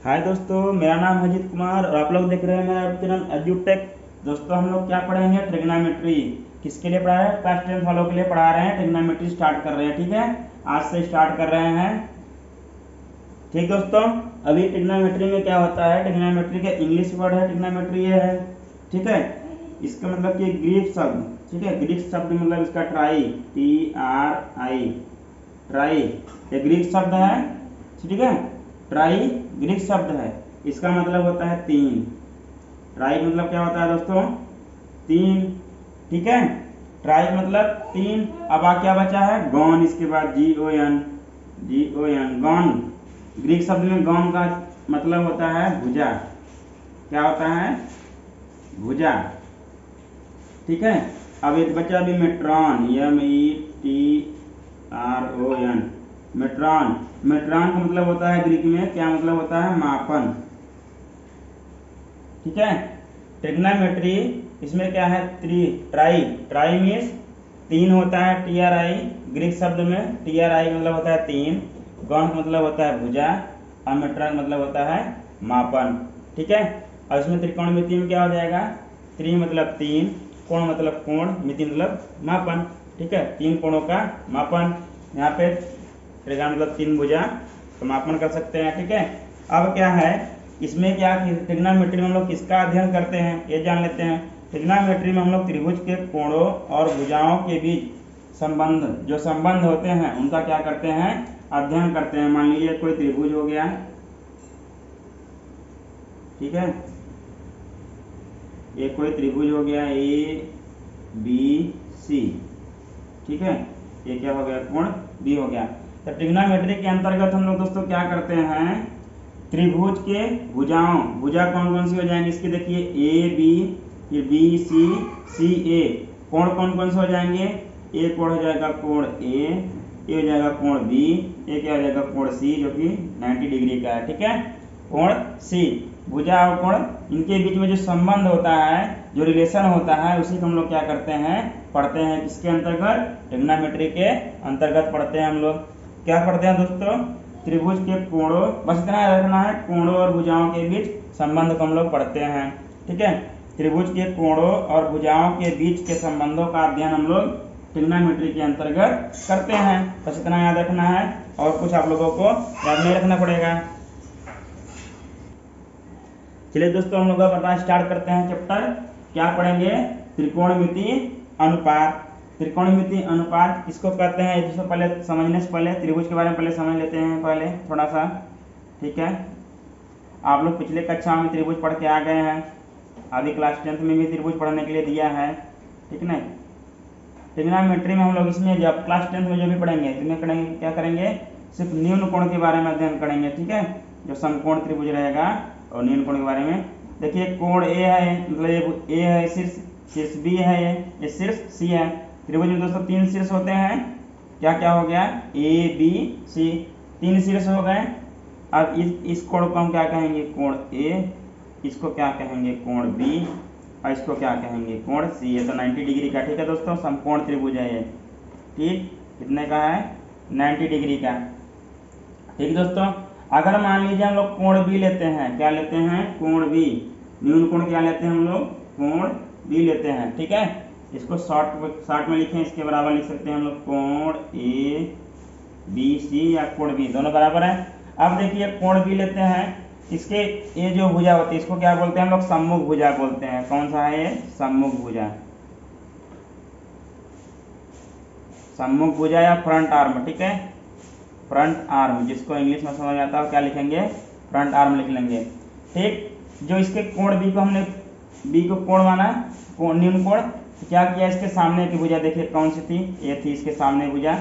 हाय दोस्तों, मेरा नाम है अजीत कुमार और आप लोग देख रहे हैं मेरा चैनल एजुटेक। दोस्तों, हम लोग क्या पढ़ेंगे? ट्रिग्नोमेट्री। किसके लिए पढ़ा है? क्लास 10 वालों के लिए पढ़ा रहे हैं। ट्रिग्नोमेट्री स्टार्ट कर रहे हैं, ठीक है। आज से स्टार्ट कर रहे हैं। ठीक दोस्तों, अभी ट्रिग्नोमेट्री में क्या होता है? ट्रिग्नोमेट्री का इंग्लिश वर्ड है ट्रिग्नोमेट्री, ये है, ठीक है। इसका मतलब कि ग्रीक शब्द, ठीक है। ग्रीक शब्द मतलब इसका ट्राई, TRI, ट्राई, ये ग्रीक शब्द है, ठीक है। ट्राई ग्रीक शब्द है, इसका मतलब होता है तीन। ट्राई मतलब क्या होता है दोस्तों? तीन, ठीक है। ट्राई मतलब तीन। अब आ क्या बचा है? गॉन, इसके बाद GON, गॉन। ग्रीक शब्द में गॉन का मतलब होता है भुजा। क्या होता है? भुजा, ठीक है। अब एक बचा अभी मेट्रॉन, METRON, मेट्रॉन। मेट्रॉन का मतलब होता है ग्रीक में, क्या मतलब होता है? मापन, ठीक है। ट्रिग्नोमेट्री, इसमें क्या है? ट्राई, ट्राई मीन्स तीन होता है, TRI। ग्रीक शब्द में TRI मतलब होता है तीन, गौण मतलब होता है भुजा, और मेट्रॉन मतलब होता है मापन, ठीक है। और इसमें त्रिकोणमिति में क्या हो जाएगा? त्रि मतलब तीन, कोण मतलब कोण, मिति मतलब मापन, ठीक है। तीन कोणों का मापन। यहाँ पे त्रिकोण मतलब तीन भुजा, तो मापन कर सकते हैं, ठीक है। अब क्या है इसमें? क्या ट्रिग्नोमेट्री में हम लोग किसका अध्ययन करते हैं, ये जान लेते हैं। ट्रिग्नोमेट्री में हम लोग त्रिभुज के कोणों और भुजाओं के बीच संबंध, जो संबंध होते हैं उनका क्या करते हैं? अध्ययन करते हैं। मान लीजिए कोई त्रिभुज हो गया, ठीक है। ये कोई त्रिभुज हो गया ABC, ठीक है। ये क्या हो गया? कोण B हो गया। तो ट्रिग्नोमेट्री के अंतर्गत हम लोग दोस्तों क्या करते हैं? त्रिभुज के भुजाओं, भुजा कौन कौन सी हो जाएंगी इसकी? देखिए AB, फिर BC, CA। कोण कौन कौन से हो जाएंगे? एक कोण हो जाएगा कोण A, ये हो जाएगा कोण B, ये क्या हो जाएगा? कोण C, जो कि 90 डिग्री का है, ठीक है। कोण C, भुजा और कोण, इनके बीच में जो संबंध होता है, जो रिलेशन होता है, उसी को हम लोग क्या करते हैं? पढ़ते हैं। किसके अंतर्गत? ट्रिग्नोमेट्री के अंतर्गत पढ़ते हैं हम लोग। क्या पढ़ते हैं दोस्तों? त्रिभुज के कोणों, बस इतना याद रखना है, कोणों और भुजाओं के बीच संबंध को हम लोग पढ़ते हैं, ठीक है। त्रिभुज के कोणों और भुजाओं के बीच के संबंधों का अध्ययन हम लोग ट्रिग्नोमेट्री के अंतर्गत करते हैं। बस इतना याद रखना है, और कुछ आप लोगों को याद नहीं रखना पड़ेगा। चलिए दोस्तों, हम लोग अब अपना स्टार्ट करते हैं चैप्टर। क्या पढ़ेंगे? त्रिकोणमिति अनुपात। त्रिकोणमिति अनुपात किसको कहते हैं, इसको पहले समझने से पहले त्रिभुज के बारे में पहले समझ लेते हैं, पहले थोड़ा सा, ठीक है। आप लोग पिछले कक्षा में त्रिभुज पढ़ के आ गए हैं, अभी क्लास 10th में भी त्रिभुज पढ़ने के लिए दिया है, ठीक है ना। ट्रिग्नोमेट्री में हम लोग इसमें जब क्लास 10th में जो भी पढ़ेंगे, इसमें करेंगे क्या करेंगे? सिर्फ न्यून कोण के बारे में अध्ययन करेंगे, ठीक है। जो समकोण त्रिभुज रहेगा और न्यून कोण के बारे में। देखिए कोण A है, मतलब ये A है, शीर्ष B है, ये शीर्ष C है। त्रिभुज में दोस्तों तीन शीर्ष होते हैं। क्या क्या हो गया? ABC, तीन शीर्ष हो गए। अब इस कोण को हम क्या कहेंगे? कोण A। इसको क्या कहेंगे? कोण B। और इसको क्या कहेंगे? कोण C। ये तो 90 डिग्री का, ठीक है दोस्तों, समकोण त्रिभुज है ये, ठीक। कितने का है? 90 डिग्री का, ठीक दोस्तों। अगर मान लीजिए हम लोग कोण B लेते हैं, क्या लेते हैं? कोण B। न्यून कोण क्या लेते हैं हम लोग? कोण B लेते हैं, ठीक है। इसको शॉर्ट में लिखें, इसके बराबर लिख सकते हैं हम लोग कोण ABC या कोण B, दोनों बराबर है। अब देखिए कोण B लेते हैं, इसके ये जो भुजा होती है, इसको क्या बोलते हैं हम लोग? सम्मुख भुजा बोलते हैं। कौन सा है ये? सम्मुख भुजा, सम्मुख भुजा या फ्रंट आर्म, ठीक है। फ्रंट आर्म, जिसको इंग्लिश में समझ आता है क्या लिखेंगे? फ्रंट आर्म लिख लेंगे, ठीक। जो इसके कोण B को हमने, B को कोण माना, न्यून कोण, तो क्या किया? इसके सामने की भुजा देखिए कौन सी थी? ये थी इसके सामने भुजा,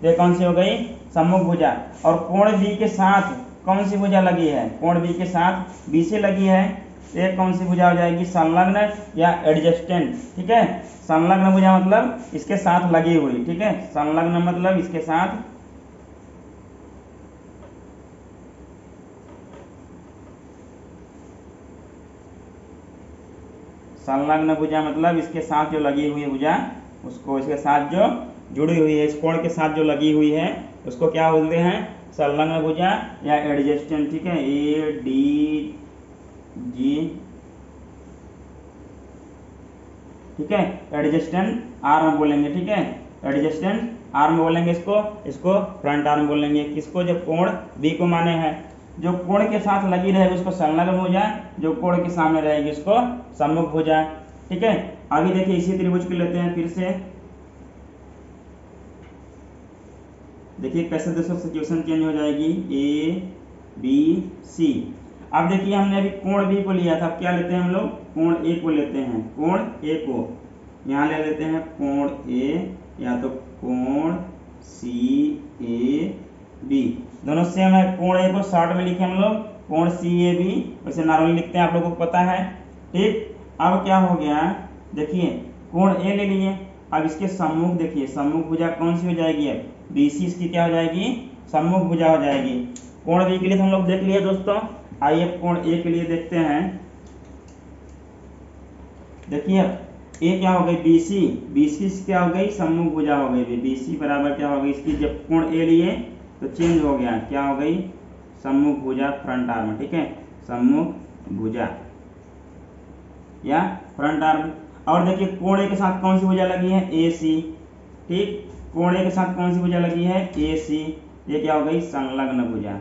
ये कौन सी हो गई? सम्मुख भुजा। और कोण B के साथ कौन सी भुजा लगी है? कोण B के साथ B से लगी है, एक कौन सी भुजा हो जाएगी? संलग्न या एडजस्टेंट, ठीक है। संलग्न भुजा मतलब इसके साथ लगी हुई, ठीक है। संलग्न मतलब इसके साथ, संलग्न भुजा मतलब इसके साथ जो लगी हुई भुजा, उसको इसके साथ जो जुड़ी हुई है, इस कोण के साथ जो लगी हुई है, उसको क्या बोलते हैं? संलग्न भुजा या एडजेस्टेंट, ठीक है, ADG, ठीक है, एडजेस्टेंट आर्म बोलेंगे, ठीक है, एडजेस्टेंट आर्म बोलेंगे इसको फ्रंट आर्म बोलेंगे। किसको? जब कोण बी को माने हैं, जो कोण के साथ लगी रहेगी उसको संलग्न भुजा, जो कोण के सामने रहेगी उसको सम्मुख भुजा, ठीक है। आगे देखिए इसी त्रिभुज को लेते हैं फिर से, देखिए कैसे दोस्तों सिचुएशन चेंज हो जाएगी। ABC, अब देखिए हमने अभी कोण बी को लिया था, अब क्या लेते हैं हम लोग? कोण ए को लेते हैं, कोण ए को यहाँ ले लेते हैं कोण ए, या तो कोण CAB, दोनों सेम है। कोण ए को शॉर्ट में लिखे हम लोग कोण CAB, वैसे नॉर्मली लिखते हैं, आप लोगों को पता है, ठीक। अब क्या हो गया, देखिए कोण ए ले लिए, अब इसके सम्मुख देखिए, सम्मुख भुजा कौन सी हो जाएगी? अब BC इसकी क्या हो जाएगी? सम्मुख भुजा हो जाएगी। कोण बी के लिए तो हम लोग देख लिए दोस्तों, आइए कोण ए के लिए देखते हैं। देखिए ए क्या हो गई? BC क्या हो गई? सम्मुख भुजा हो गई। BC बराबर क्या हो गई इसकी? जब कोण ए लिए तो चेंज हो गया, क्या हो गई? सम्मुख भुजा फ्रंट आर्म, ठीक है, सम्मुख भुजा या फ्रंट आर्म। और देखिए कोण ए के साथ कौन सी भुजा लगी है? AC, ठीक, कोण ए के साथ कौन सी भुजा लगी है? AC, ये क्या हो गई? संलग्न भुजा,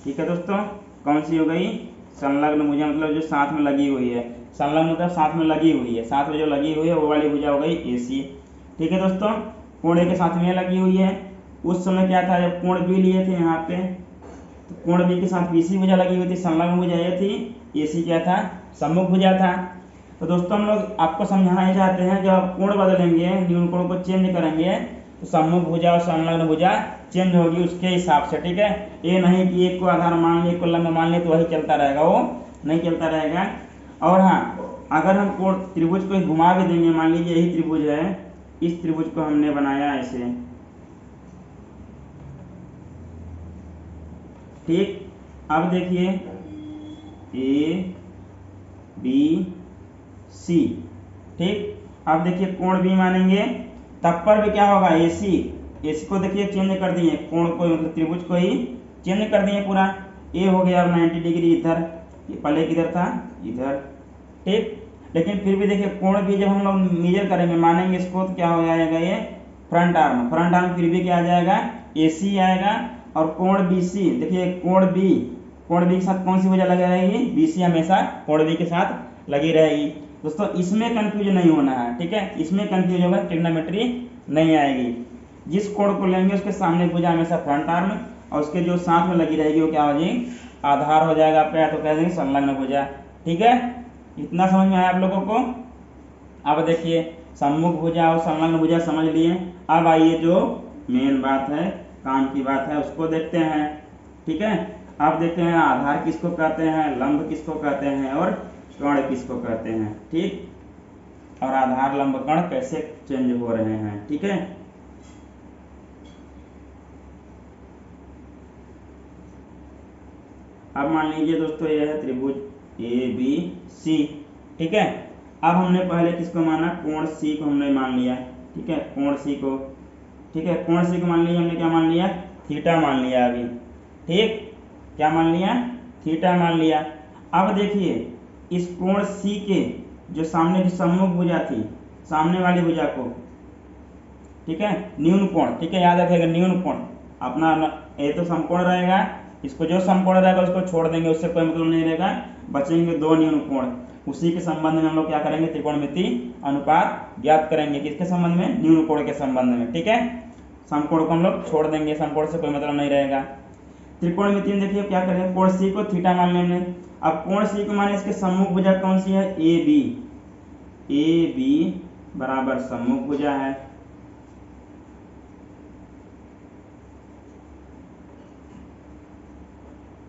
ठीक है दोस्तों, कौन सी हो गई? संलग्न भुजा, मतलब जो साथ में लगी हुई है, संलग्न मतलब साथ में लगी हुई है, साथ में जो लगी हुई है वो वाली भुजा हो गई AC, ठीक है दोस्तों। कोण ए के साथ में लगी हुई है, उस समय क्या था जब कोण बी लिए थे यहाँ पे, तो कोण बी के साथ BC भुजा लगी हुई थी, संलग्न भुजा ये थी, AC क्या था? सम्मुख भुजा था। तो दोस्तों हम लोग आपको समझाना ही चाहते हैं, जब आप कोण बदलेंगे, न्यून कोण को चेंज करेंगे, तो सम्मुख भुजा और संलग्न भुजा चेंज होगी उसके हिसाब से, ठीक है। ये नहीं कि एक को आधार मान लिए, एक को लंब मान लिए तो वही चलता रहेगा, वो नहीं चलता रहेगा। और हाँ, अगर हम कोण त्रिभुज को घुमा भी देंगे, मान लीजिए यही त्रिभुज है, इस त्रिभुज को हमने बनाया ऐसे, ठीक। अब देखिए ABC, ठीक। अब देखिए कोण बी मानेंगे, तब पर भी क्या होगा? AC को देखिए चेंज कर दिए, कोण को मतलब त्रिभुज को ही चेंज कर दिए पूरा। ए हो गया अब 90 डिग्री इधर, पहले किधर था? इधर, ठीक। लेकिन फिर भी देखिए कोण भी जब हम लोग मेजर करेंगे, मानेंगे इसको, तो क्या हो जाएगा? ये फ्रंट आर्म, फ्रंट आर्म फिर भी क्या आ जाएगा? AC आएगा। और कोण BC, देखिए कोण बी के साथ कौन सी भुजा लगी रहेगी? BC हमेशा कोण बी के साथ लगी रहेगी। दोस्तों इसमें कंफ्यूज नहीं होना है, ठीक है, इसमें कंफ्यूज होगा ट्रिग्नोमेट्री नहीं आएगी। जिस कोण को लेंगे उसके सामने भुजा हमेशा फ्रंट आर्म, और उसके जो साथ में लगी रहेगी वो क्या हो जाएगी? आधार हो जाएगा आपका, या तो कह देंगे संलग्न भुजा, ठीक है। इतना समझ में आया आप लोगों को? अब देखिए सम्मुख भुजा और संलग्न भुजा समझ लिए, अब आइए जो मेन बात है, काम की बात है, उसको देखते हैं, ठीक है। अब देखते हैं आधार किसको कहते हैं, लंब किसको कहते हैं, और कर्ण किसको कहते हैं, ठीक, और आधार लंब कर्ण कैसे चेंज हो रहे हैं, ठीक है। अब मान लीजिए दोस्तों यह है त्रिभुज ABC, ठीक है। अब हमने पहले किसको माना? कोण C को हमने मान लिया, ठीक है, कोण C को, ठीक है, कोण C को मान लिया हमने, क्या मान लिया? थीटा मान लिया अभी, ठीक, क्या मान लिया? थीटा मान लिया। अब देखिए इस कोण C के जो सामने की सम्मुख भुजा थी, सामने वाली भुजा को, ठीक है, न्यून कोण, ठीक है, याद रखिएगा न्यून कोण अपना, ये तो समकोण रहेगा, इसको जो समकोण रहेगा उसको छोड़ देंगे, उससे कोई मतलब नहीं रहेगा, बचेंगे दो न्यून कोण। उसी के संबंध में हम लोग क्या करेंगे? त्रिकोणमिति अनुपात ज्ञात करेंगे, किसके संबंध में? न्यून कोण के संबंध में, ठीक है। समकोण को हम लोग छोड़ देंगे, समकोण से कोई मतलब नहीं रहेगा। त्रिकोणमिति में देखिए क्या करें, कोण C को थीटा मान लेंगे। अब कोण C को माने इसके सम्मुख भुजा कौन सी है? AB बराबर सम्मुख भुजा है,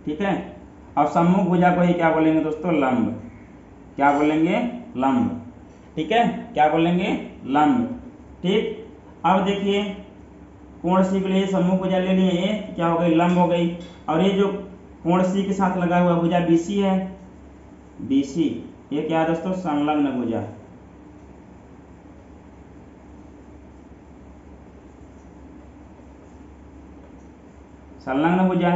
ठीक है। अब सम्मुख भुजा को ही क्या बोलेंगे दोस्तों? लंब, क्या बोलेंगे? लंब, ठीक है, क्या बोलेंगे? लंब, ठीक। अब देखिए कोण C के लिए सम्मुख भुजा ले लिए, ये क्या हो गई? लंब हो गई। और ये जो कोण C के साथ लगा हुआ भुजा BC है, BC, ये क्या है दोस्तों? संलग्न भुजा, संलग्न भुजा।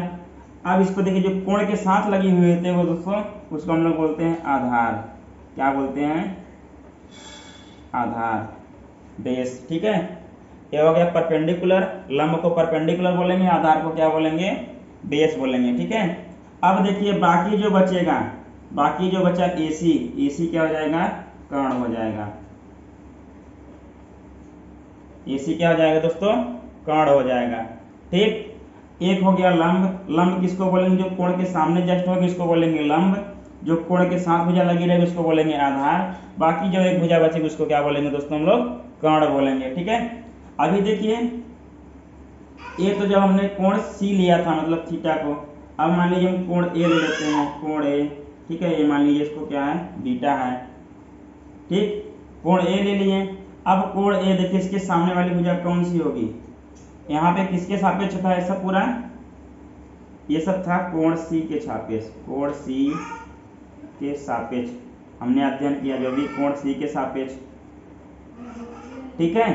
अब इसको देखिए जो कोण के साथ लगी हुई होती है वो दोस्तों उसको हम लोग बोलते हैं आधार। क्या बोलते हैं? आधार, बेस। ठीक है, ये हो गया परपेंडिकुलर। लंब को परपेंडिकुलर बोलेंगे, आधार को क्या बोलेंगे? बेस बोलेंगे। ठीक है, अब देखिए बाकी जो बचेगा, बाकी जो बचा एसी, एसी क्या हो जाएगा? कर्ण हो जाएगा। एसी क्या हो जाएगा दोस्तों? कर्ण हो जाएगा। ठीक, एक हो गया लंब। लंब किसको बोलेंगे? जो कोण के सामने जस्ट होगी इसको बोलेंगे लंब, जो कोण के साथ भुजा लगी रहेगी उसको बोलेंगे आधार। बाकी जो एक भुजा बचेगी उसको क्या बोलेंगे दोस्तों? हम लोग कर्ण बोलेंगे। ठीक है, अभी देखिए ये तो जब हमने कोण सी लिया था मतलब थीटा को, अब मान लीजिए हम कोण ए ले लेते हैं, कोण ए। ठीक है, ये मान लीजिए इसको क्या है? बीटा है। ठीक, कोण ए ले लिए। अब कोण ए देखिए इसके सामने वाली भुजा कौन सी होगी? यहाँ पे किसके सापेक्ष था ऐसा पूरा? ये सब था कोण सी के सापेक्ष, कोण सी के सापेक्ष हमने अध्ययन किया, जो भी कोण सी के सापेक्ष। ठीक है,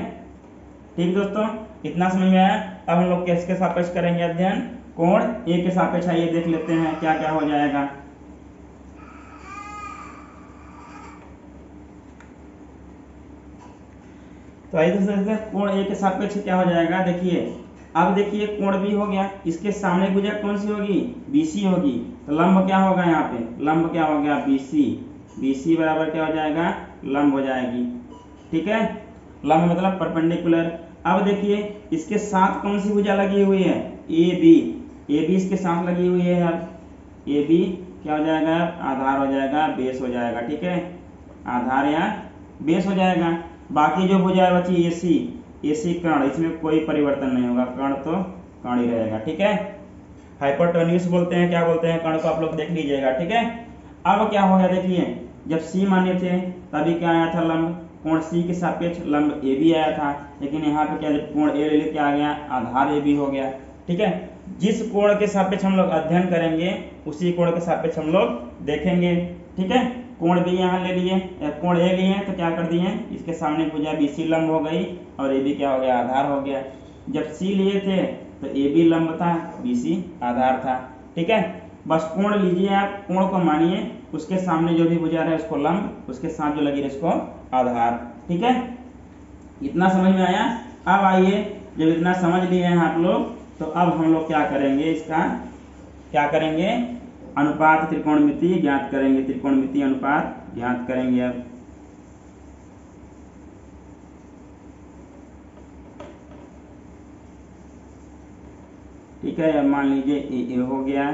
ठीक दोस्तों, इतना समझ में आया। अब हम लोग किसके सापेक्ष करेंगे अध्ययन? कोण ए के सापेक्ष। आइए देख लेते हैं क्या क्या हो जाएगा। तो आइए दोस्तों कोण ए के सापेक्ष क्या हो जाएगा? देखिए अब देखिए कोण बी हो गया, इसके सामने भुजा कौन सी होगी? बीसी होगी। तो लंब क्या होगा यहाँ पे? लंब क्या हो गया? बीसी। बीसी बराबर क्या हो जाएगा? लंब हो जाएगी। ठीक है, लंब मतलब परपेंडिकुलर। अब देखिए इसके साथ कौन सी भुजा लगी हुई है? A B. ए बी इसके साथ लगी हुई है। अब ए बी क्या हो जाएगा? आधार हो जाएगा, बेस हो जाएगा। ठीक है, आधार या बेस हो जाएगा। बाकी जो भुजा बची एसी, एसी कर्ण, इसमें कोई परिवर्तन नहीं होगा, कर्ण तो कर्ण ही रहेगा। ठीक है, हाइपोटेन्यूज बोलते हैं, क्या बोलते हैं? कर्ण को आप लोग देख लीजिएगा। ठीक है, अब क्या हो गया देखिए, जब सी माने थे तभी क्या आया था? लंब। कोण सी के सापेक्ष लंब ए बी आया था, लेकिन यहाँ पे क्या जब कोण ए ले क्या आ गया? आधार ए बी हो गया। ठीक है, जिस कोण के सापेक्ष हम लोग अध्ययन करेंगे उसी कोण के सापेक्ष हम लोग देखेंगे। ठीक है, कोण बी यहाँ ले लिए, कोण ए लिए तो क्या कर दिए? इसके सामने भुजा बीसी लंब हो गई और ए बी क्या हो गया? आधार हो गया। जब सी लिए थे तो ए बी लंब था, बीसी आधार था। ठीक है, बस कोण लीजिए आप, कोण को मानिए, उसके सामने जो भी भुजा रहे उसको लंब, उसके साथ जो लगी रहे उसको आधार। ठीक है, इतना समझ में आया। अब आइए जब इतना समझ लिए हैं आप लोग तो अब हम लोग क्या करेंगे? इसका क्या करेंगे? अनुपात त्रिकोणमिति ज्ञात करेंगे, त्रिकोणमिति अनुपात ज्ञात करेंगे। अब ठीक है, अब मान लीजिए ए हो गया,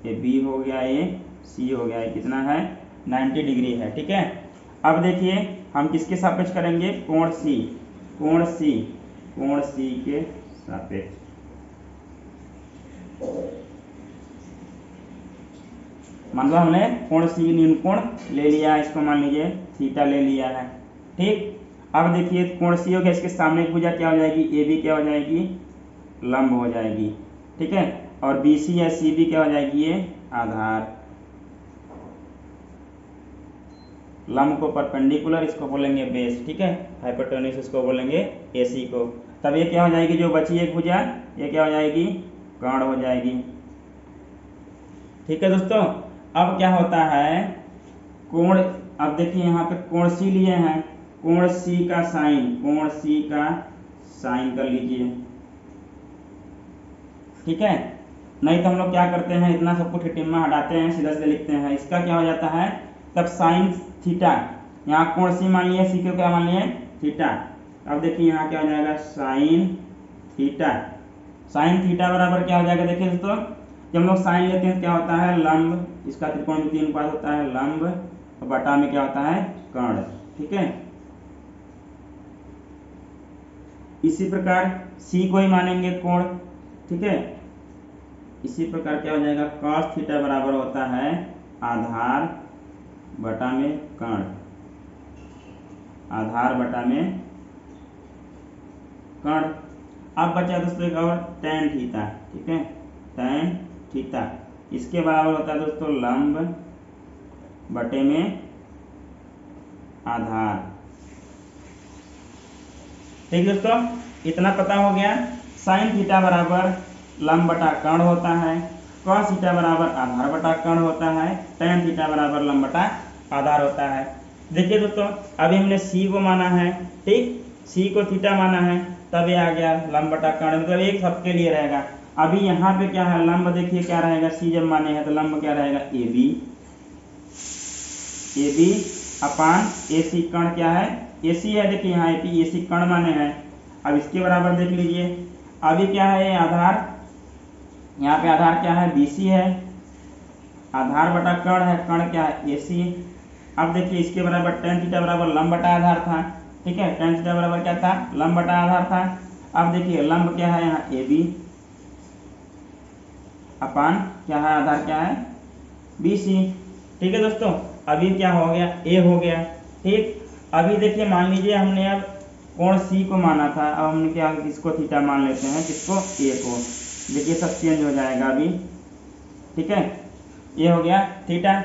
ये बी हो गया, ये सी हो गया, ये कितना है? 90 डिग्री है। ठीक है, अब देखिए हम किसके सापेक्ष करेंगे? कोण सी, कोण सी, कोण सी के सापेक्ष। मतलब हमने कोण सी न्यून कोण ले लिया है, इसको मान लीजिए थीटा ले लिया है। ठीक, अब देखिए कोण सी हो गया, इसके सामने की भुजा क्या हो जाएगी? ए बी क्या हो जाएगी? लंब हो जाएगी। ठीक है, और बी सी या सी बी क्या हो जाएगी? ये आधार। लंब को परपेंडिकुलर इसको बोलेंगे बेस। ठीक है, हाइपोटेन्यूज इसको बोलेंगे एसी को। तब ये क्या हो जाएगी? जो बची एक भुजा ये क्या हो जाएगी? कर्ण हो जाएगी। ठीक है दोस्तों, अब क्या होता है? कोण, अब देखिए यहाँ पे कोण सी लिए हैं, कोण सी का साइन, कोण सी का साइन कर लीजिए। ठीक है, नहीं तो हम लोग क्या करते हैं? इतना सब कुछ टिम्मा हटाते हैं, सीधा सीधा लिखते हैं। इसका क्या हो जाता है? तब साइन थीटा, यहाँ कोण सी मान लिया, सी को क्या मान लिए? थीटा। अब देखिए यहाँ क्या हो जाएगा? Sine theta. साइन थीटा बराबर क्या हो जाएगा? देखिए दोस्तों, जब हम लोग साइन लेते हैं क्या होता है? लंब, इसका त्रिकोणमिति अनुपात होता है लंब, और बटा में क्या होता है? कर्ण। ठीक है, इसी प्रकार सी को ही मानेंगे कोण। ठीक है, इसी प्रकार क्या हो जाएगा? cos थीटा बराबर होता है आधार बटा में कर्ण, आधार बटा में कर्ण। अब बचा दोस्तों एक और tan थीटा। ठीक है, tan थीटा इसके बराबर होता है दोस्तों लंब बटे में आधार। ठीक दोस्तों, इतना पता हो गया। साइन थीटा बराबर लंब बटा कर्ण होता है, cos थीटा बराबर आधार बटा कर्ण होता है, tan थीटा बराबर लंब बटा आधार होता है। देखिए दोस्तों, अभी हमने c को माना है, ठीक, c को थीटा माना है, तब ये आ गया लंब बटा कर्ण, मतलब एक सबके लिए रहेगा। अभी यहाँ पे क्या है, लंब देखिए क्या रहेगा, c जब माने हैं तो लंब क्या रहेगा, AB अपान AC, कर्ण क्या है, AC है, देखिए यहाँ AC कर्ण माने हैं। अब इसके बराबर देख लीजिए, अभी क्या है ये आधार, यहाँ पे आधार क्या है, BC है, आधार बटा कर्ण है, कर्ण क्या है, AC। अब देखिए इसके बराबर tan थीटा बराबर लंब बटा आधार था, ठीक है, tan थीटा बराबर क्या था, लंब बटा आधार था। अब देखिए लंब क्या है यहाँ AB अपान क्या है, आधार क्या है, BC, ठीक है दोस्तों। अभी क्या हो गया, A हो गया, ठीक। अभी देखिए मान लीजिए हमने अब कोण C को माना था, अब हमने क्या इसको थीटा मान लेते हैं, किसको, A को। देखिए सब चेंज हो जाएगा अभी, ठीक है, ये हो गया थीटा,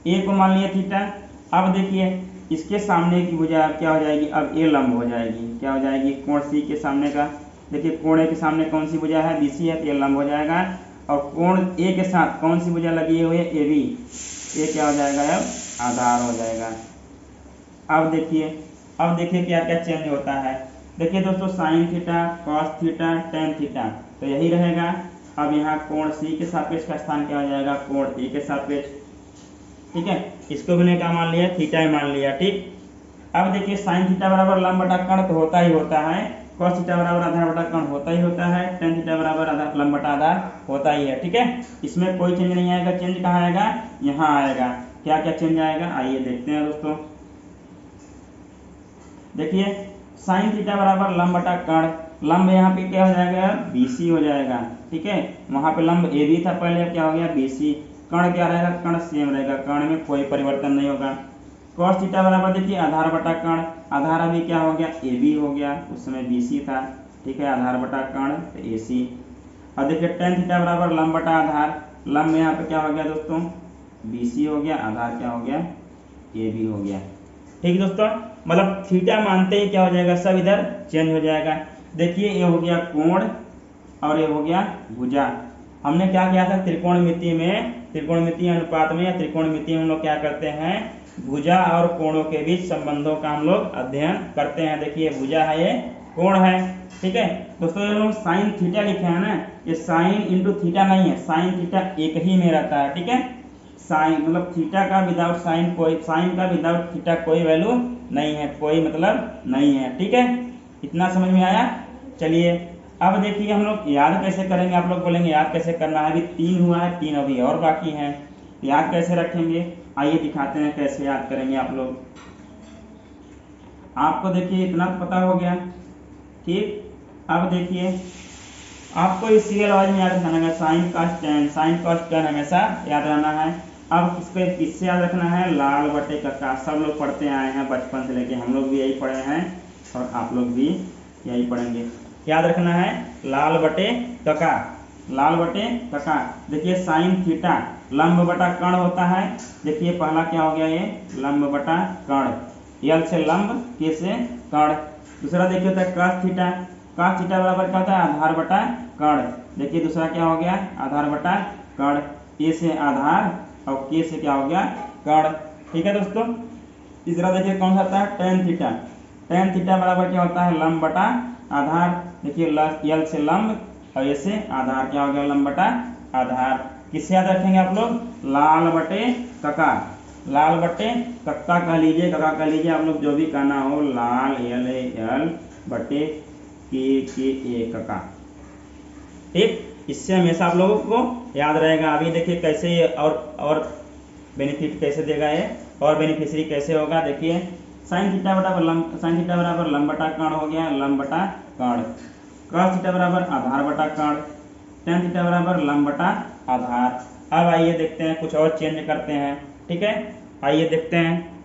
A को मान लिया थीटा। अब देखिए इसके सामने की भुजा क्या हो जाएगी, अब A लंब हो जाएगी, क्या हो जाएगी, कोण C के सामने का, देखिए कोण A के सामने कौन सी भुजा है, BC है, तो ये लंब हो जाएगा। और कोण A के साथ कौन सी भुजा लगी हुई है, AB, ये क्या हो जाएगा, अब आधार हो जाएगा। अब देखिए क्या क्या चेंज होता है। देखिए दोस्तों, sign theta, cos theta, tan theta, तो यही रहेगा। अब यहाँ कोण C के सापेक्ष का स्थान क्या हो जाएगा, कोण A के सापेक्ष, ठीक है। इसको भी ने क्या मान लिया, थीटा ही मान लिया, ठीक। अब देखिए साइन थीटा बराबर लंब बटा कर्ण तो होता ही होता है, कॉस थीटा बराबर आधार बटा कर्ण होता ही होता है, टेन थीटा बराबर आधार लंब बटा आधार होता ही है, ठीक है। इसमें कोई चेंज नहीं आएगा, चेंज कहाँ आएगा, यहाँ आएगा। क्या क्या चेंज आएगा, आइए देखते हैं दोस्तों। देखिए साइन थीटा बराबर लंब बटा कर्ण, लंब यहाँ पे क्या हो जाएगा, BC हो जाएगा, ठीक है। वहां पे लंब AB था पहले, अब क्या हो गया BC। कर्ण क्या रहेगा, कर्ण सेम रहेगा, कर्ण में कोई परिवर्तन नहीं होगा। cos थीटा बराबर देखिए आधार बटा कर्ण, आधार अभी क्या हो गया, AB हो गया, उस समय BC था, ठीक है, आधार बटा कर्ण तो AC। अब देखिए tan थीटा बराबर लंब बटा आधार, लंब यहाँ पे क्या हो गया दोस्तों, BC हो गया, आधार क्या हो गया, AB हो गया, ठीक है दोस्तों। मतलब थीटा मानते ही क्या हो जाएगा, सब इधर चेंज हो जाएगा। देखिए ये हो गया कोण और ये हो गया भुजा। हमने क्या किया था, त्रिकोणमिति में, त्रिकोणमितीय अनुपात में या त्रिकोणमिति में हम लोग क्या करते हैं, भुजा और कोणों के बीच संबंधों का हम लोग अध्ययन करते हैं। देखिए भुजा है, ये कोण है, ठीक है दोस्तों। ये लोग साइन थीटा लिखे हैं ना, ये साइन इंटू थीटा नहीं है, साइन थीटा एक ही में रहता है, ठीक है। साइन मतलब थीटा का विदाउट साइन कोई, साइन का विदाउट थीटा कोई वैल्यू नहीं है, कोई मतलब नहीं है, ठीक है। इतना समझ में आया। चलिए अब देखिए हम लोग याद कैसे करेंगे, आप लोग बोलेंगे याद कैसे करना है, अभी 3 हुआ है, 3 अभी और बाकी हैं, याद कैसे रखेंगे, आइए दिखाते हैं कैसे याद करेंगे आप लोग। आपको देखिए इतना तो पता हो गया, ठीक। अब देखिए आपको इस सीरियल वाइज में याद रखना है, sine cos tan, sine cos tan हमेशा याद रहना है। अब इसको किससे याद रखना है, लाल बटे कक्का, सब लोग पढ़ते आए हैं बचपन से लेके, हम लोग भी यही पढ़े हैं और आप लोग भी यही पढ़ेंगे। याद रखना है लाल बटे कक्का, लाल बटे कक्का। देखिए साइन थीटा लंब बटा कर्ण होता है, देखिए पहला क्या हो गया, ये लंब बटा कर्ण, यल से लंब, के से कर्ण। दूसरा देखिए होता है कॉस थीटा, कॉस थीटा बराबर क्या होता है, आधार बटा कर्ण। देखिए दूसरा क्या हो गया, आधार बटा कर्ण, ए से आधार और के से क्या हो गया, कर्ण, ठीक है दोस्तों। तीसरा देखिए कौन सा आता है, टेन थीटा, टेन थीटा बराबर क्या होता है, लंब बटा आधार। देखिए यल से लंब और ए से आधार, क्या हो गया, लंब बटा आधार। किससे याद रखेंगे आप लोग, लाल बटे कक्का, लाल बटे कक्का कह लीजिए, कक्का कह लीजिए, आप लोग जो भी कहना हो, लाल यल बटे के ए कक्का, ठीक। इससे हमेशा आप लोगों को याद रहेगा। अभी देखिए कैसे ये और बेनिफिट कैसे देगा ये, और बेनिफिशियरी कैसे होगा। देखिए साइन थीटा बराबर लंब, साइन थीटा बराबर लंब बटा कर्ण हो गया, लंब बटा कर्ण। कॉस थीटा बराबर आधार बटा कर्ण, टेन थीटा बराबर लंब बटा आधार। अब आइए देखते हैं कुछ और चेंज करते हैं, ठीक है, आइए देखते हैं।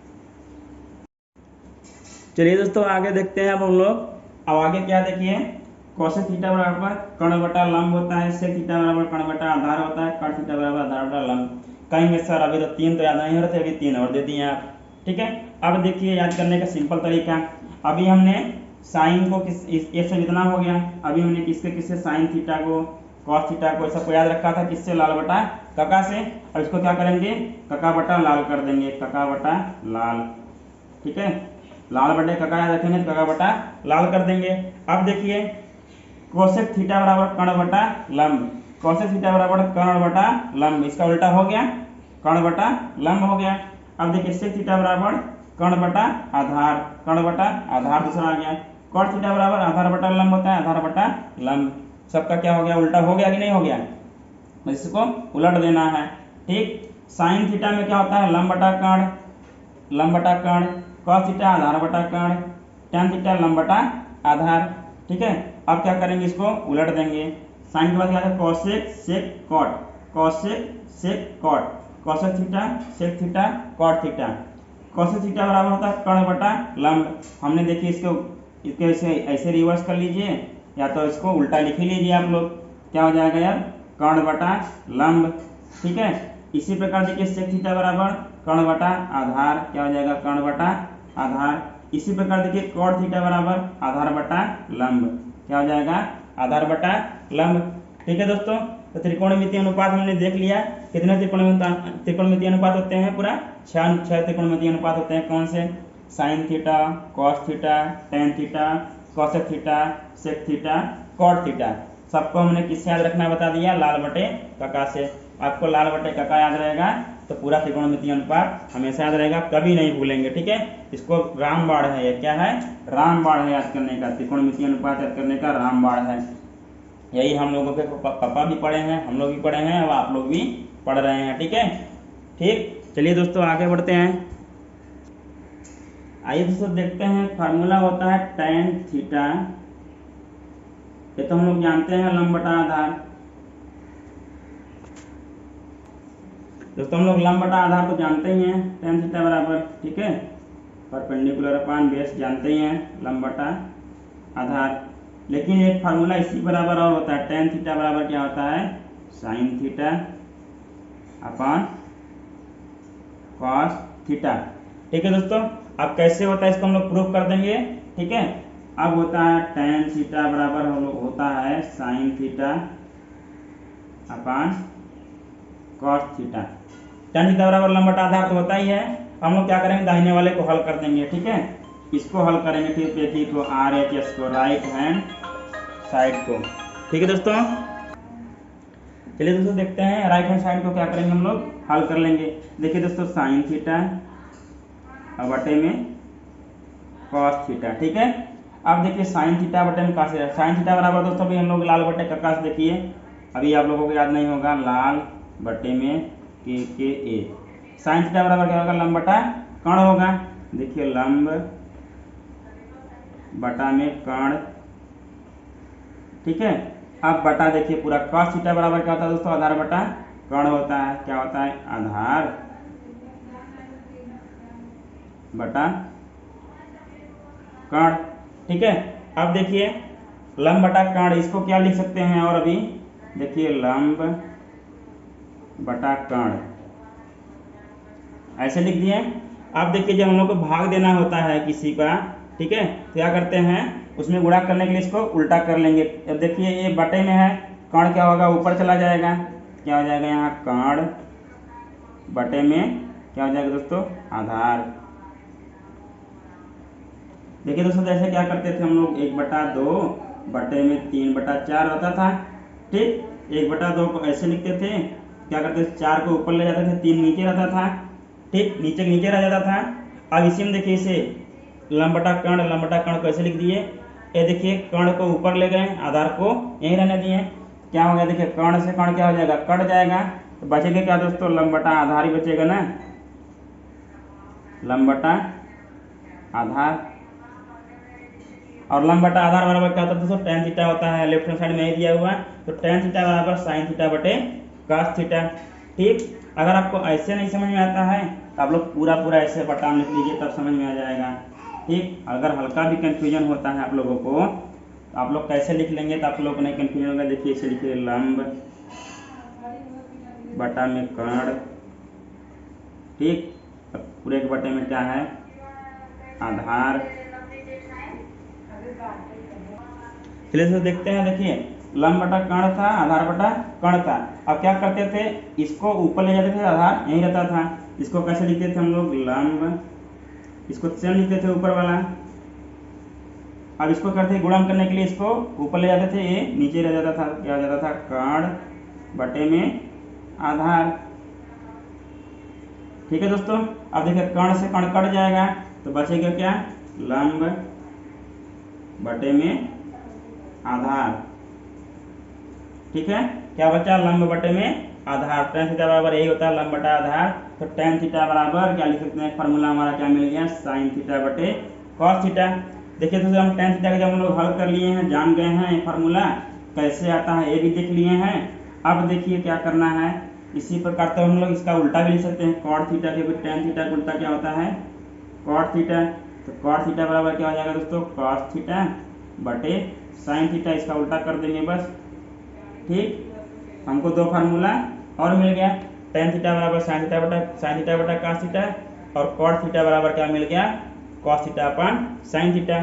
चलिए दोस्तों आगे देखते हैं अब हम लोग। अब आगे क्या देखिए, कोसेक थीटा बराबर कर्ण बटा लंब होता है, सेक थीटा बराबर कर्ण बटा आधार होता है, कॉट थीटा बराबर आधार बटा लंब। कहेंगे सर अभी तो 3 तो याद नहीं हो रहे थे, अभी 3 और दे दिए आप, ठीक है। अब देखिए याद करने का सिंपल तरीका, अभी हमने साइन को किस ए से जितना हो गया, अभी हमने किसके किससे साइन थीटा को कॉस थीटा को सबको याद रखा था किससे, लाल बटा कका से। अब इसको क्या करेंगे, कका बटा लाल कर देंगे, कका बटा लाल, ठीक है। लाल बटे कका याद रखेंगे तो कका बटा लाल कर देंगे। अब देखिए कोसेक थीटा बराबर कर्ण बटा लंब, कोसेक थीटा बराबर कर्ण बटा लंब, इसका उल्टा हो गया कर्ण बटा लंब हो गया। अब देखिए सेक थीटा बराबर कर्ण बटा आधार, कर्ण बटा आधार दूसरा आ गया। कॉट थीटा बराबर आधार बटा लंब होता है, आधार बटा लंब, सबका क्या हो गया, उल्टा हो गया कि नहीं हो गया, इसको उलट देना है, ठीक। साइन थीटा में क्या होता है, लंब बटा कर्ण, लंब बटा कर्ण, कॉस थीटा आधार बटा कर्ण, टैन थीटा लंब बटा आधार, ठीक है। अब क्या करेंगे, इसको उलट देंगे। साइन के बाद क्या है, cosec sec cot, cosec sec cot, cosec theta sec theta cot theta. Cosec theta बराबर होता है कर्ण बटा लंब, हमने देखिए इसको ऐसे ऐसे रिवर्स कर लीजिए या तो इसको उल्टा लिख ही लीजिए आप लोग, क्या हो जाएगा यार, कर्ण बटा लंब, ठीक है। इसी प्रकार देखिए सेक थीटा बराबर कर्ण बटा आधार, क्या हो जाएगा, कर्ण बटा आधार। इसी प्रकार देखिए कॉट थीटा बराबर आधार बटा लंब, क्या हो जाएगा, आधार बटा लंब, ठीक है दोस्तों। तो त्रिकोणमितीय अनुपात हमने देख लिया, कितने त्रिकोणमितीय अनुपात होते हैं, पूरा 6 त्रिकोणमितीय अनुपात होते हैं। कौन से, sine theta, cos theta, tan theta, cosec theta, sec theta, cot theta, सबको हमने किससे याद रखना बता दिया, लाल बटे कका से। आपको लाल बटे कका याद रहेगा तो पूरा त्रिकोणमितीय अनुपात हमेशा याद रहेगा, कभी नहीं भूलेंगे, ठीक है। इसको रामबाण है, ये क्या है, रामबाण है याद करने का, त्रिकोणमितीय अनुपात याद करने का रामबाण है। यही हम लोगों के पापा भी पढ़े हैं, हम लोग भी पढ़े हैं, अब आप लोग भी पढ़ रहे हैं, ठीक है। ठीक, चलिए दोस्तों आगे बढ़ते हैं। आइए दोस्तों देखते हैं, फार्मूला होता है tan थीटा, ये तो हम लोग जानते हैं, लंब बटा आधार। दोस्तों हम लोग लंब बटा आधार तो जानते ही हैं, tan थीटा बराबर, ठीक है, परपेंडिकुलर अपान बेस जानते ही हैं, लंब बटा आधार। लेकिन एक फार्मूला इसी बराबर और होता है, tan थीटा बराबर क्या होता है, sine theta upon cos theta, ठीक है दोस्तों। अब कैसे होता है इसको हम लोग प्रूफ कर देंगे, ठीक है। अब होता है tan थीटा बराबर हम लोग होता है sine theta upon cos theta. tan theta बराबर लंब बटा आधार तो होता ही है, हम लोग क्या करेंगे, दाहिने वाले को हल कर देंगे, ठीक है। इसको हल करेंगे, फिर देखिए को RHS को, राइट हैंड साइड को, ठीक है दोस्तों। चलिए दोस्तों देखते हैं राइट हैंड साइड को क्या करेंगे, हम लोग हल कर लेंगे। देखिए दोस्तों साइन थीटा और बटे में कॉस थीटा, ठीक है। अब देखिए साइन थीटा बटे में कॉस थीटा, साइन थीटा बराबर दोस्तों अभी हम लोग लाल बटे कका से देखिए, अभी आप लोगों को याद नहीं होगा, लाल बटे में के ए। साइन थीटा बराबर क्या होगा, लंब बटा कर्ण होगा, देखिए लंब बटा में कर्ण, ठीक है। अब बटा देखिए पूरा कॉस थीटा बराबर क्या होता है दोस्तों, आधार बटा कर्ण होता है, क्या होता है, आधार बटा कर्ण, ठीक है। अब देखिए लंब बटा कर्ण, इसको क्या लिख सकते हैं, और अभी देखिए लंब बटा कर्ण ऐसे लिख दिए। अब देखिए जब हम लोग को भाग देना होता है किसी का, ठीक है, तो क्या करते हैं, उसमें गुणा करने के लिए इसको उल्टा कर लेंगे। अब देखिए ये बटे में है, कर्ण क्या होगा, ऊपर चला जाएगा, क्या हो जाएगा यहाँ, कर्ण बटे में क्या हो जाएगा दोस्तों, आधार। देखिए दोस्तों जैसे क्या करते थे हम लोग, 1/2 बटे में 3/4 रहता था, ठीक। 1/2 को ऐसे लिखते थे, क्या करते थे, 4 को ऊपर ले जाते थे, 3 नीचे रहता था, ठीक, नीचे रह जाता था। अब इसी में देखिए इसे लंब बटा कर्ण को ऐसे लिख दिए, ये देखिए कर्ण को ऊपर ले गए, आधार को यहीं रहने दिए, क्या हो गया, देखिए कर्ण से कर्ण क्या हो जाएगा, कट जाएगा, तो बचेगा क्या दोस्तों, लंब बटा आधार ही बचेगा ना, लंब बटा आधार। और लंब बटा आधार बराबर क्या होता है दोस्तों, tan थीटा होता है, लेफ्ट हैंड साइड में ही दिया हुआ है, तो tan थीटा बराबर साइन थीटा बटे cos थीटा, ठीक। अगर आपको ऐसे नहीं समझ में आता है तो आप लोग पूरा ऐसे बटा लिख लीजिए, तब समझ में आ जाएगा, ठीक। अगर हल्का भी कंफ्यूजन होता है आप लोगों को, तो आप लोग कैसे लिख लेंगे तो आप लोग को नहीं कंफ्यूजन होगा। देखिए इसे लिखिए लंब बटा में कर्ण, ठीक, पूरे के बटे में क्या है, आधार। चलिए दोस्तों देखते हैं, देखिए लंब बटा कर्ण था, आधार बटा कर्ण था। अब क्या करते थे, इसको ऊपर ले जाते थे, आधार यहीं रहता था। इसको कैसे लिखते थे हम लोग, लंब, इसको चल लिखते थे ऊपर वाला। अब इसको करते गुणन करने के लिए इसको ऊपर ले जाते थे, ये नीचे रह जाता था, क्या हो जाता था, कर्ण बटे में आधार। ठीक है दोस्तों, अब देखिए कर्ण से कर्ण कट जाएगा तो बचेगा क्या, लंब बटे में आधार। ठीक है, क्या बचा, लंब बटे में आधार। tan थीटा बराबर यही होता है, लंब बटा आधार। तो tan थीटा बराबर क्या लिख सकते हैं, फॉर्मूला हमारा क्या मिल गया, sin थीटा बटे cos थीटा। देखिए दोस्तों, हम tan थीटा का जब हम लोग हल कर लिए हैं, जान गए हैं ये फार्मूला कैसे आता है, ये भी देख लिए हैं। अब देखिए क्या करना है, इसी प्रकार तो हम लोग इसका उल्टा भी लिख सकते हैं, cot थीटा, क्योंकि tan थीटा का उल्टा क्या होता है, cot थीटा। तो cot थीटा बराबर क्या हो जाएगा दोस्तों, cos थीटा बटे sin थीटा, इसका उल्टा कर देंगे बस। ठीक, हमको दो फार्मूला और मिल गया, tan थीटा बराबर sin थीटा बटा cos थीटा, और cot थीटा बराबर क्या मिल गया, cos थीटा अपन sin थीटा।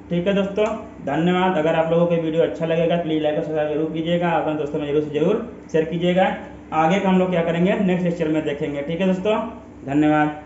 ठीक है दोस्तों, धन्यवाद। अगर आप लोगों को वीडियो अच्छा लगेगा प्लीज़ लाइक और सब्सक्राइब जरूर कीजिएगा, अपने दोस्तों में जरूर से जरूर शेयर कीजिएगा। आगे का हम लोग क्या करेंगे नेक्स्ट लेक्चर में देखेंगे। ठीक है दोस्तों, धन्यवाद।